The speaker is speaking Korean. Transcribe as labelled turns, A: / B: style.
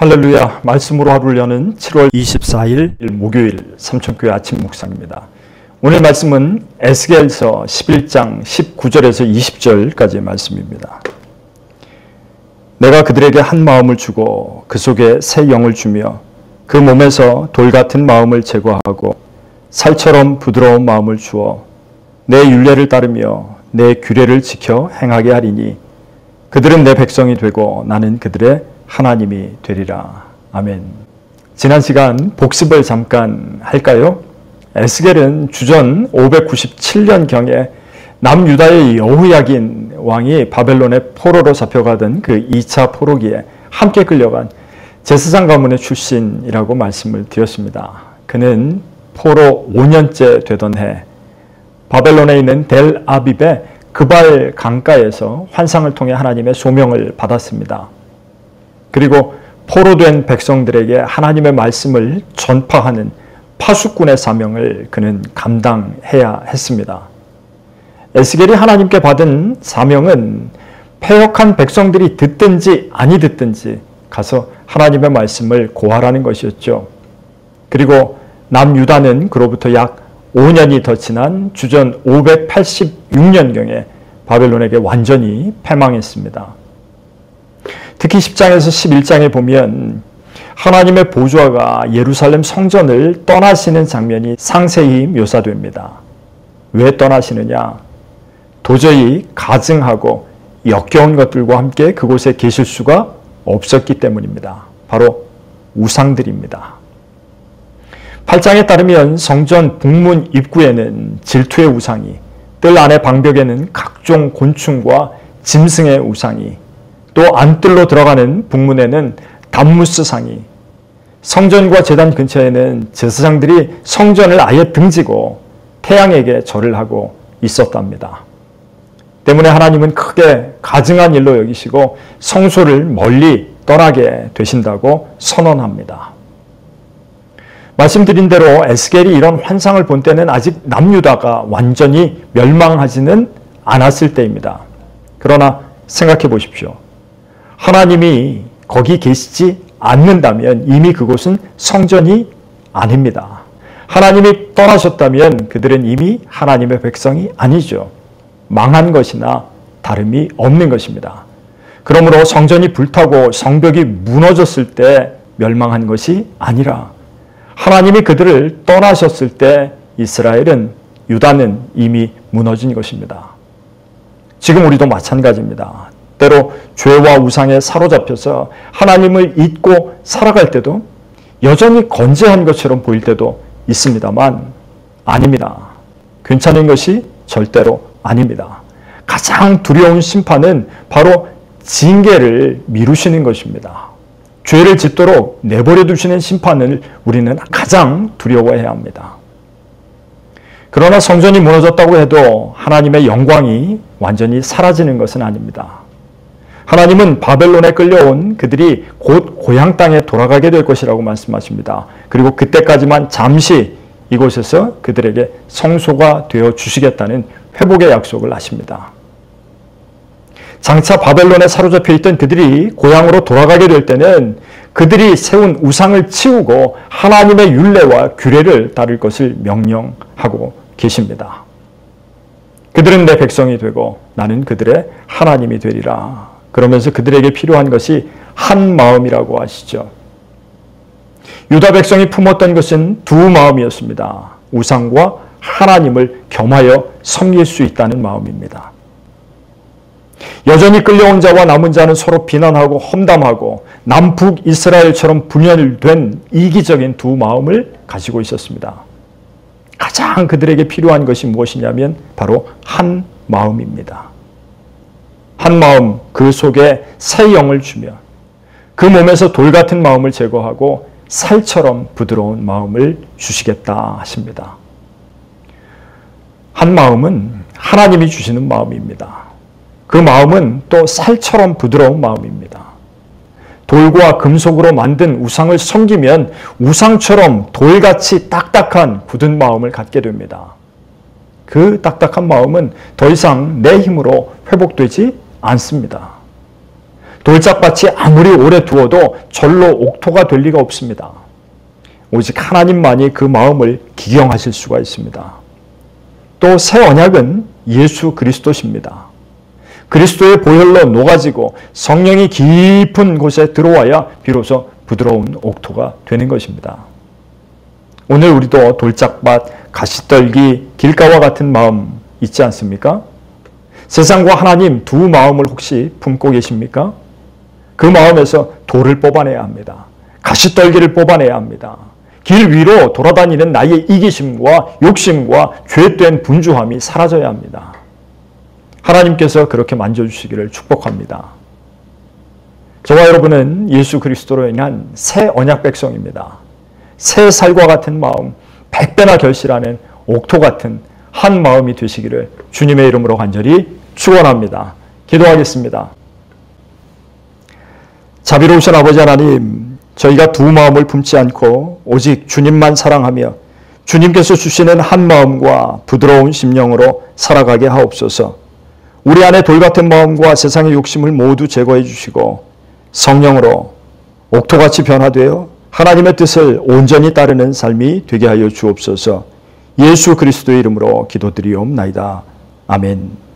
A: 할렐루야, 말씀으로 하루를 여는 7월 24일 목요일 삼천교회 아침 묵상입니다. 오늘 말씀은 에스겔서 11장 19절에서 20절까지의 말씀입니다. 내가 그들에게 한 마음을 주고 그 속에 새 영을 주며 그 몸에서 돌 같은 마음을 제거하고 살처럼 부드러운 마음을 주어 내 율례를 따르며 내 규례를 지켜 행하게 하리니 그들은 내 백성이 되고 나는 그들의 하나님이 되리라. 아멘. 지난 시간 복습을 잠깐 할까요? 에스겔은 주전 597년경에 남유다의 여호야긴 왕이 바벨론의 포로로 잡혀가던 그 2차 포로기에 함께 끌려간 제사장 가문의 출신이라고 말씀을 드렸습니다. 그는 포로 5년째 되던 해 바벨론에 있는 델 아빕의 그발 강가에서 환상을 통해 하나님의 소명을 받았습니다. 그리고 포로된 백성들에게 하나님의 말씀을 전파하는 파수꾼의 사명을 그는 감당해야 했습니다. 에스겔이 하나님께 받은 사명은 패역한 백성들이 듣든지 아니 듣든지 가서 하나님의 말씀을 고하라는 것이었죠. 그리고 남유다는 그로부터 약 5년이 더 지난 주전 586년경에 바벨론에게 완전히 패망했습니다. 특히 10장에서 11장에 보면 하나님의 보좌가 예루살렘 성전을 떠나시는 장면이 상세히 묘사됩니다. 왜 떠나시느냐? 도저히 가증하고 역겨운 것들과 함께 그곳에 계실 수가 없었기 때문입니다. 바로 우상들입니다. 8장에 따르면 성전 북문 입구에는 질투의 우상이, 뜰 안의 방벽에는 각종 곤충과 짐승의 우상이, 또 안뜰로 들어가는 북문에는 담무스상이, 성전과 제단 근처에는 제사장들이 성전을 아예 등지고 태양에게 절을 하고 있었답니다. 때문에 하나님은 크게 가증한 일로 여기시고 성소를 멀리 떠나게 되신다고 선언합니다. 말씀드린 대로 에스겔이 이런 환상을 본 때는 아직 남유다가 완전히 멸망하지는 않았을 때입니다. 그러나 생각해 보십시오. 하나님이 거기 계시지 않는다면 이미 그곳은 성전이 아닙니다. 하나님이 떠나셨다면 그들은 이미 하나님의 백성이 아니죠. 망한 것이나 다름이 없는 것입니다. 그러므로 성전이 불타고 성벽이 무너졌을 때 멸망한 것이 아니라 하나님이 그들을 떠나셨을 때 이스라엘은, 유다는 이미 무너진 것입니다. 지금 우리도 마찬가지입니다. 때로 죄와 우상에 사로잡혀서 하나님을 잊고 살아갈 때도 여전히 건재한 것처럼 보일 때도 있습니다만 아닙니다. 괜찮은 것이 절대로 아닙니다. 가장 두려운 심판은 바로 징계를 미루시는 것입니다. 죄를 짓도록 내버려 두시는 심판을 우리는 가장 두려워해야 합니다. 그러나 성전이 무너졌다고 해도 하나님의 영광이 완전히 사라지는 것은 아닙니다. 하나님은 바벨론에 끌려온 그들이 곧 고향 땅에 돌아가게 될 것이라고 말씀하십니다. 그리고 그때까지만 잠시 이곳에서 그들에게 성소가 되어 주시겠다는 회복의 약속을 하십니다. 장차 바벨론에 사로잡혀 있던 그들이 고향으로 돌아가게 될 때는 그들이 세운 우상을 치우고 하나님의 율례와 규례를 따를 것을 명령하고 계십니다. 그들은 내 백성이 되고 나는 그들의 하나님이 되리라. 그러면서 그들에게 필요한 것이 한 마음이라고 하시죠. 유다 백성이 품었던 것은 두 마음이었습니다. 우상과 하나님을 겸하여 섬길 수 있다는 마음입니다. 여전히 끌려온 자와 남은 자는 서로 비난하고 험담하고 남북 이스라엘처럼 분열된 이기적인 두 마음을 가지고 있었습니다. 가장 그들에게 필요한 것이 무엇이냐면 바로 한 마음입니다. 한 마음, 그 속에 새 영을 주며 그 몸에서 돌 같은 마음을 제거하고 살처럼 부드러운 마음을 주시겠다 하십니다. 한 마음은 하나님이 주시는 마음입니다. 그 마음은 또 살처럼 부드러운 마음입니다. 돌과 금속으로 만든 우상을 섬기면 우상처럼 돌같이 딱딱한 굳은 마음을 갖게 됩니다. 그 딱딱한 마음은 더 이상 내 힘으로 회복되지 않습니다. 돌짝밭이 아무리 오래 두어도 절로 옥토가 될 리가 없습니다. 오직 하나님만이 그 마음을 기경하실 수가 있습니다. 또 새 언약은 예수 그리스도십니다. 그리스도의 보혈로 녹아지고 성령이 깊은 곳에 들어와야 비로소 부드러운 옥토가 되는 것입니다. 오늘 우리도 돌짝밭, 가시떨기, 길가와 같은 마음 있지 않습니까? 세상과 하나님 두 마음을 혹시 품고 계십니까? 그 마음에서 돌을 뽑아내야 합니다. 가시떨기를 뽑아내야 합니다. 길 위로 돌아다니는 나의 이기심과 욕심과 죄된 분주함이 사라져야 합니다. 하나님께서 그렇게 만져주시기를 축복합니다. 저와 여러분은 예수 그리스도로 인한 새 언약 백성입니다. 새 살과 같은 마음, 100배나 결실하는 옥토 같은 한 마음이 되시기를 주님의 이름으로 간절히 축원합니다. 기도하겠습니다. 자비로우신 아버지 하나님, 저희가 두 마음을 품지 않고 오직 주님만 사랑하며 주님께서 주시는 한 마음과 부드러운 심령으로 살아가게 하옵소서. 우리 안에 돌같은 마음과 세상의 욕심을 모두 제거해 주시고 성령으로 옥토같이 변화되어 하나님의 뜻을 온전히 따르는 삶이 되게 하여 주옵소서. 예수 그리스도의 이름으로 기도드리옵나이다. 아멘.